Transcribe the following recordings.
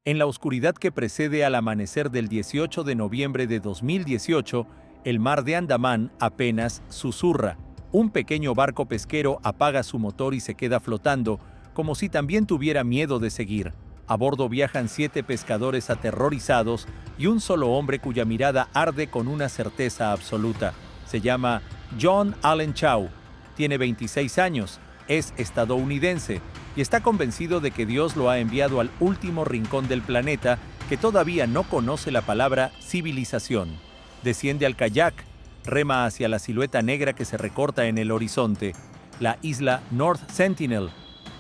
En la oscuridad que precede al amanecer del 18 de noviembre de 2018, el mar de Andamán apenas susurra. Un pequeño barco pesquero apaga su motor y se queda flotando, como si también tuviera miedo de seguir. A bordo viajan 7 pescadores aterrorizados y un solo hombre cuya mirada arde con una certeza absoluta. Se llama John Allen Chau. Tiene 26 años, es estadounidense y está convencido de que Dios lo ha enviado al último rincón del planeta que todavía no conoce la palabra civilización. Desciende al kayak, rema hacia la silueta negra que se recorta en el horizonte, la isla North Sentinel.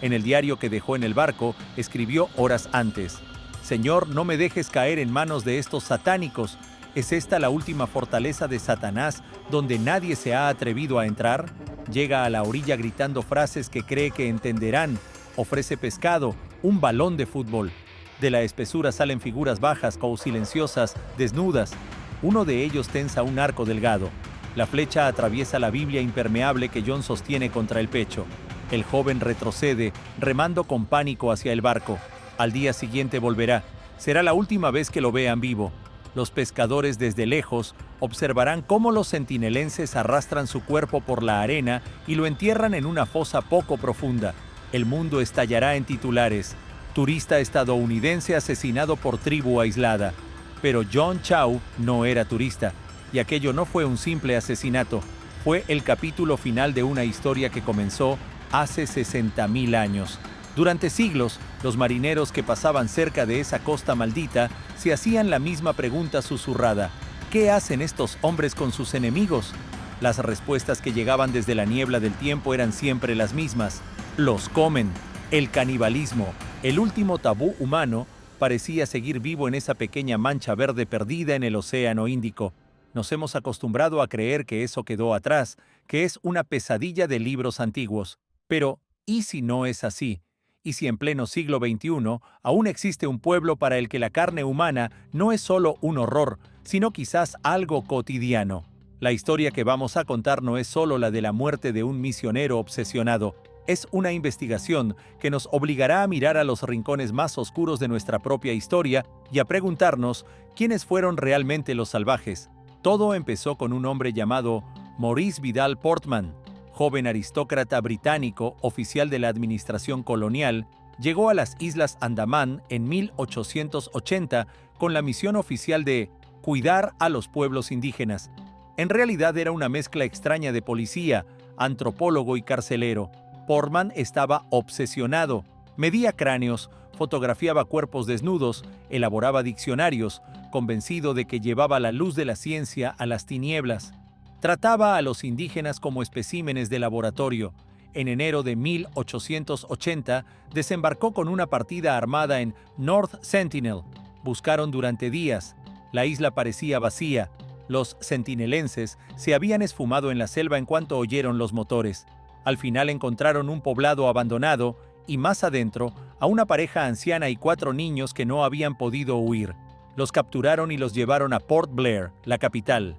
En el diario que dejó en el barco, escribió horas antes: «Señor, no me dejes caer en manos de estos satánicos. ¿Es esta la última fortaleza de Satanás donde nadie se ha atrevido a entrar?». Llega a la orilla gritando frases que cree que entenderán. Ofrece pescado, un balón de fútbol. De la espesura salen figuras bajas, silenciosas, desnudas. Uno de ellos tensa un arco delgado. La flecha atraviesa la Biblia impermeable que John sostiene contra el pecho. El joven retrocede, remando con pánico hacia el barco. Al día siguiente volverá. Será la última vez que lo vean vivo. Los pescadores desde lejos observarán cómo los centinelenses arrastran su cuerpo por la arena y lo entierran en una fosa poco profunda. El mundo estallará en titulares: turista estadounidense asesinado por tribu aislada. Pero John Chau no era turista, y aquello no fue un simple asesinato. Fue el capítulo final de una historia que comenzó hace 60.000 años. Durante siglos, los marineros que pasaban cerca de esa costa maldita se hacían la misma pregunta susurrada: ¿qué hacen estos hombres con sus enemigos? Las respuestas que llegaban desde la niebla del tiempo eran siempre las mismas: los comen. El canibalismo, el último tabú humano, parecía seguir vivo en esa pequeña mancha verde perdida en el Océano Índico. Nos hemos acostumbrado a creer que eso quedó atrás, que es una pesadilla de libros antiguos. Pero, ¿y si no es así? ¿Y si en pleno siglo XXI aún existe un pueblo para el que la carne humana no es solo un horror, sino quizás algo cotidiano? La historia que vamos a contar no es solo la de la muerte de un misionero obsesionado. Es una investigación que nos obligará a mirar a los rincones más oscuros de nuestra propia historia y a preguntarnos quiénes fueron realmente los salvajes. Todo empezó con un hombre llamado Maurice Vidal Portman. Joven aristócrata británico, oficial de la administración colonial, llegó a las Islas Andamán en 1880 con la misión oficial de cuidar a los pueblos indígenas. En realidad era una mezcla extraña de policía, antropólogo y carcelero. Portman estaba obsesionado. Medía cráneos, fotografiaba cuerpos desnudos, elaboraba diccionarios, convencido de que llevaba la luz de la ciencia a las tinieblas. Trataba a los indígenas como especímenes de laboratorio. En enero de 1880 desembarcó con una partida armada en North Sentinel. Buscaron durante días. La isla parecía vacía. Los centinelenses se habían esfumado en la selva en cuanto oyeron los motores. Al final encontraron un poblado abandonado y más adentro a una pareja anciana y 4 niños que no habían podido huir. Los capturaron y los llevaron a Port Blair, la capital.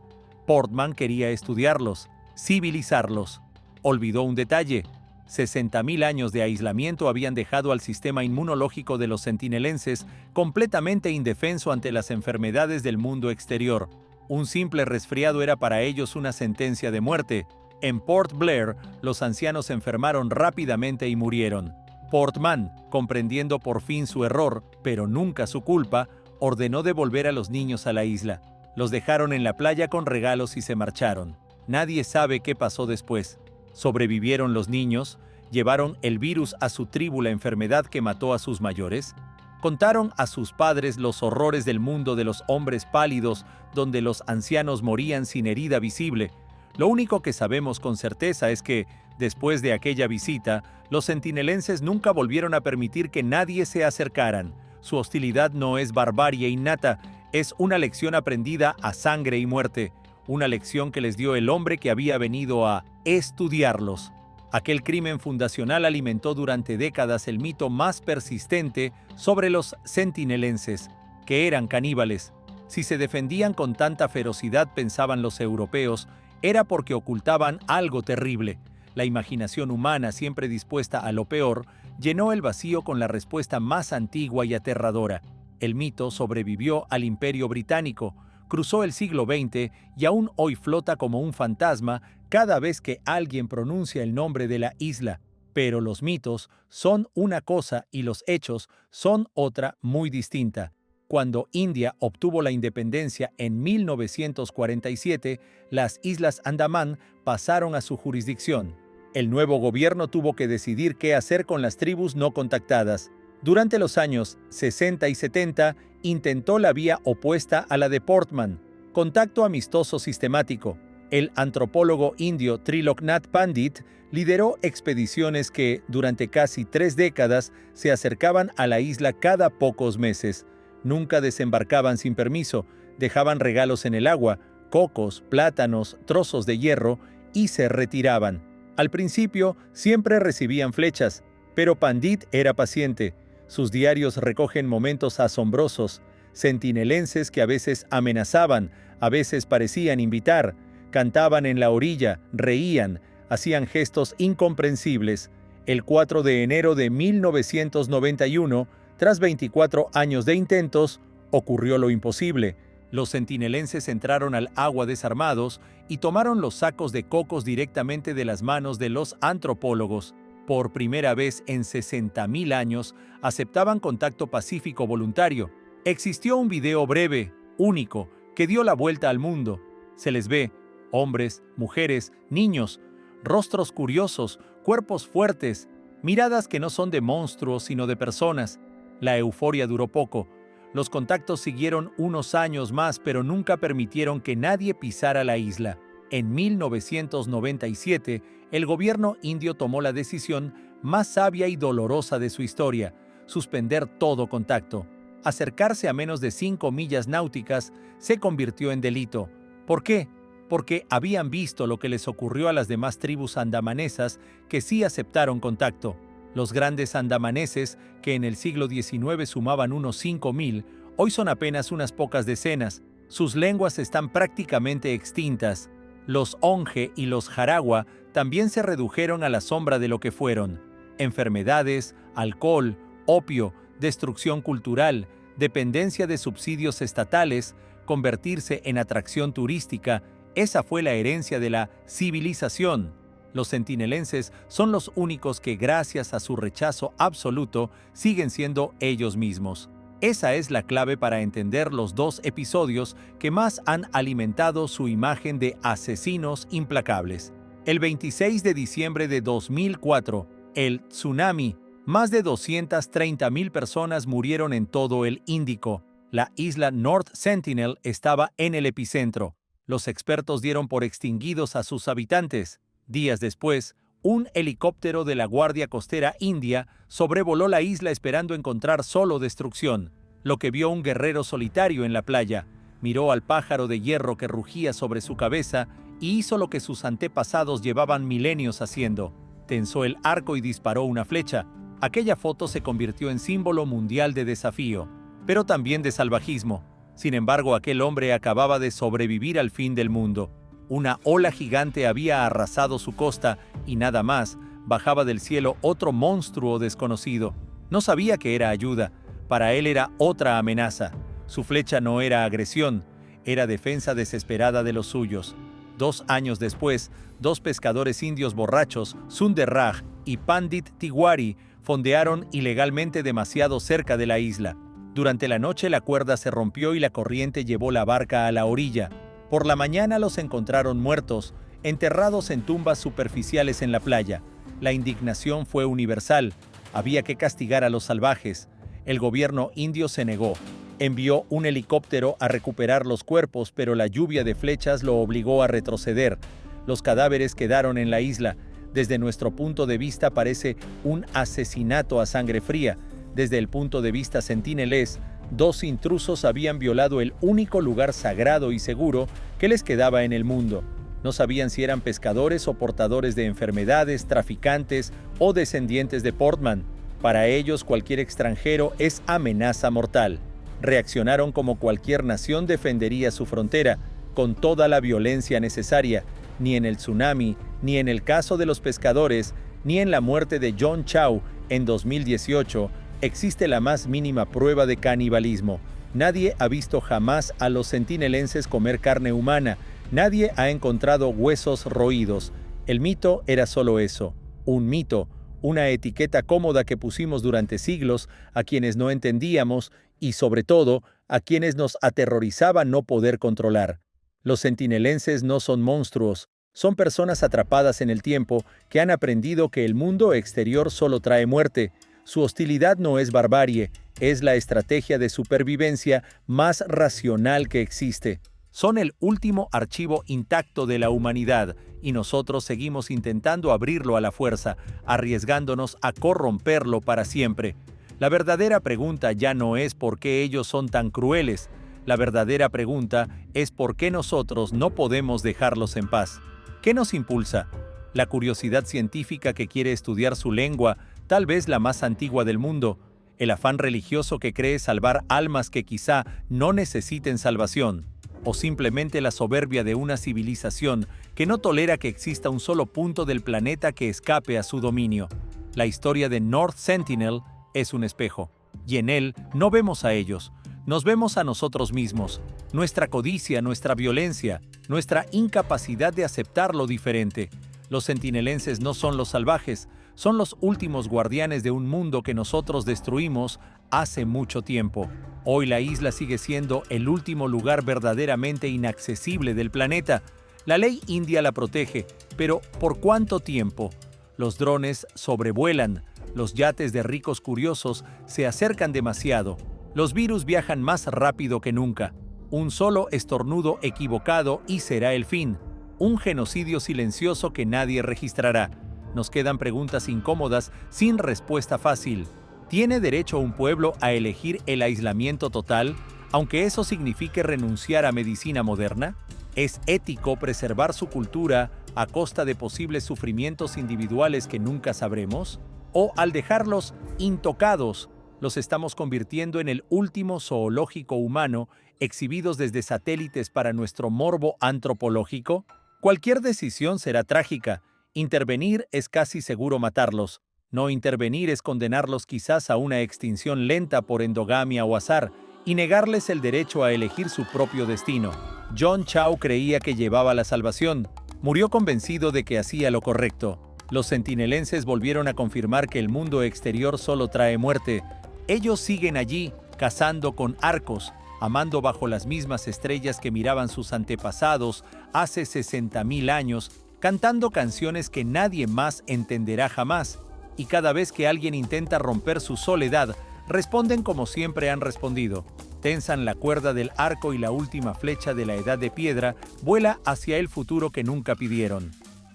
Portman quería estudiarlos, civilizarlos. Olvidó un detalle: 60.000 años de aislamiento habían dejado al sistema inmunológico de los centinelenses completamente indefenso ante las enfermedades del mundo exterior. Un simple resfriado era para ellos una sentencia de muerte. En Port Blair, los ancianos se enfermaron rápidamente y murieron. Portman, comprendiendo por fin su error, pero nunca su culpa, ordenó devolver a los niños a la isla. Los dejaron en la playa con regalos y se marcharon. Nadie sabe qué pasó después. ¿Sobrevivieron los niños? ¿Llevaron el virus a su tribu, la enfermedad que mató a sus mayores? ¿Contaron a sus padres los horrores del mundo de los hombres pálidos, donde los ancianos morían sin herida visible? Lo único que sabemos con certeza es que, después de aquella visita, los centinelenses nunca volvieron a permitir que nadie se acercaran. Su hostilidad no es barbarie innata, es una lección aprendida a sangre y muerte, una lección que les dio el hombre que había venido a estudiarlos. Aquel crimen fundacional alimentó durante décadas el mito más persistente sobre los centinelenses, que eran caníbales. Si se defendían con tanta ferocidad, pensaban los europeos, era porque ocultaban algo terrible. La imaginación humana, siempre dispuesta a lo peor, llenó el vacío con la respuesta más antigua y aterradora: El mito sobrevivió al Imperio Británico, cruzó el siglo XX y aún hoy flota como un fantasma cada vez que alguien pronuncia el nombre de la isla. Pero los mitos son una cosa y los hechos son otra muy distinta. Cuando India obtuvo la independencia en 1947, las Islas Andamán pasaron a su jurisdicción. El nuevo gobierno tuvo que decidir qué hacer con las tribus no contactadas. Durante los años 60 y 70, intentó la vía opuesta a la de Portman, contacto amistoso sistemático. El antropólogo indio Triloknath Pandit lideró expediciones que, durante casi 3 décadas, se acercaban a la isla cada pocos meses. Nunca desembarcaban sin permiso, dejaban regalos en el agua, cocos, plátanos, trozos de hierro, y se retiraban. Al principio siempre recibían flechas, pero Pandit era paciente. Sus diarios recogen momentos asombrosos, centinelenses que a veces amenazaban, a veces parecían invitar, cantaban en la orilla, reían, hacían gestos incomprensibles. El 4 de enero de 1991, tras 24 años de intentos, ocurrió lo imposible. Los centinelenses entraron al agua desarmados y tomaron los sacos de cocos directamente de las manos de los antropólogos. Por primera vez en 60.000 años, aceptaban contacto pacífico voluntario. Existió un video breve, único, que dio la vuelta al mundo. Se les ve, hombres, mujeres, niños, rostros curiosos, cuerpos fuertes, miradas que no son de monstruos sino de personas. La euforia duró poco. Los contactos siguieron unos años más, pero nunca permitieron que nadie pisara la isla. En 1997, el gobierno indio tomó la decisión más sabia y dolorosa de su historia: suspender todo contacto. Acercarse a menos de 5 millas náuticas se convirtió en delito. ¿Por qué? Porque habían visto lo que les ocurrió a las demás tribus andamanesas que sí aceptaron contacto. Los grandes andamaneses, que en el siglo XIX sumaban unos 5.000, hoy son apenas unas pocas decenas. Sus lenguas están prácticamente extintas. Los Onge y los Jaragua también se redujeron a la sombra de lo que fueron: enfermedades, alcohol, opio, destrucción cultural, dependencia de subsidios estatales, convertirse en atracción turística. Esa fue la herencia de la civilización. Los centinelenses son los únicos que, gracias a su rechazo absoluto, siguen siendo ellos mismos. Esa es la clave para entender los 2 episodios que más han alimentado su imagen de asesinos implacables. El 26 de diciembre de 2004, el tsunami. Más de 230.000 personas murieron en todo el Índico. La isla North Sentinel estaba en el epicentro. Los expertos dieron por extinguidos a sus habitantes. Días después, un helicóptero de la Guardia Costera India sobrevoló la isla esperando encontrar solo destrucción. Lo que vio un guerrero solitario en la playa, miró al pájaro de hierro que rugía sobre su cabeza y hizo lo que sus antepasados llevaban milenios haciendo: tensó el arco y disparó una flecha. Aquella foto se convirtió en símbolo mundial de desafío, pero también de salvajismo. Sin embargo, aquel hombre acababa de sobrevivir al fin del mundo. Una ola gigante había arrasado su costa y nada más, bajaba del cielo otro monstruo desconocido. No sabía que era ayuda, para él era otra amenaza. Su flecha no era agresión, era defensa desesperada de los suyos. 2 años después, 2 pescadores indios borrachos, Sunder Raj y Pandit Tiwari, fondearon ilegalmente demasiado cerca de la isla. Durante la noche la cuerda se rompió y la corriente llevó la barca a la orilla. Por la mañana los encontraron muertos, enterrados en tumbas superficiales en la playa. La indignación fue universal. Había que castigar a los salvajes. El gobierno indio se negó. Envió un helicóptero a recuperar los cuerpos, pero la lluvia de flechas lo obligó a retroceder. Los cadáveres quedaron en la isla. Desde nuestro punto de vista parece un asesinato a sangre fría. Desde el punto de vista centinelés, 2 intrusos habían violado el único lugar sagrado y seguro que les quedaba en el mundo. No sabían si eran pescadores o portadores de enfermedades, traficantes o descendientes de Portman. Para ellos, cualquier extranjero es amenaza mortal. Reaccionaron como cualquier nación defendería su frontera, con toda la violencia necesaria. Ni en el tsunami, ni en el caso de los pescadores, ni en la muerte de John Chau en 2018, existe la más mínima prueba de canibalismo. Nadie ha visto jamás a los centinelenses comer carne humana. Nadie ha encontrado huesos roídos. El mito era solo eso, un mito, una etiqueta cómoda que pusimos durante siglos a quienes no entendíamos y, sobre todo, a quienes nos aterrorizaba no poder controlar. Los centinelenses no son monstruos, son personas atrapadas en el tiempo que han aprendido que el mundo exterior solo trae muerte. Su hostilidad no es barbarie, es la estrategia de supervivencia más racional que existe. Son el último archivo intacto de la humanidad y nosotros seguimos intentando abrirlo a la fuerza, arriesgándonos a corromperlo para siempre. La verdadera pregunta ya no es por qué ellos son tan crueles. La verdadera pregunta es por qué nosotros no podemos dejarlos en paz. ¿Qué nos impulsa? La curiosidad científica que quiere estudiar su lengua, tal vez la más antigua del mundo. El afán religioso que cree salvar almas que quizá no necesiten salvación. O simplemente la soberbia de una civilización que no tolera que exista un solo punto del planeta que escape a su dominio. La historia de North Sentinel es un espejo, y en él no vemos a ellos, nos vemos a nosotros mismos, nuestra codicia, nuestra violencia, nuestra incapacidad de aceptar lo diferente. Los centinelenses no son los salvajes, son los últimos guardianes de un mundo que nosotros destruimos hace mucho tiempo. Hoy la isla sigue siendo el último lugar verdaderamente inaccesible del planeta. La ley india la protege, pero ¿por cuánto tiempo? Los drones sobrevuelan, los yates de ricos curiosos se acercan demasiado, los virus viajan más rápido que nunca. Un solo estornudo equivocado y será el fin. Un genocidio silencioso que nadie registrará. Nos quedan preguntas incómodas sin respuesta fácil. ¿Tiene derecho un pueblo a elegir el aislamiento total, aunque eso signifique renunciar a medicina moderna? ¿Es ético preservar su cultura a costa de posibles sufrimientos individuales que nunca sabremos? ¿O al dejarlos intocados, los estamos convirtiendo en el último zoológico humano exhibidos desde satélites para nuestro morbo antropológico? Cualquier decisión será trágica. Intervenir es casi seguro matarlos. No intervenir es condenarlos quizás a una extinción lenta por endogamia o azar y negarles el derecho a elegir su propio destino. John Chau creía que llevaba la salvación. Murió convencido de que hacía lo correcto. Los centinelenses volvieron a confirmar que el mundo exterior solo trae muerte. Ellos siguen allí, cazando con arcos, amando bajo las mismas estrellas que miraban sus antepasados hace 60,000 años, cantando canciones que nadie más entenderá jamás. Y cada vez que alguien intenta romper su soledad, responden como siempre han respondido. Tensan la cuerda del arco y la última flecha de la edad de piedra vuela hacia el futuro que nunca pidieron.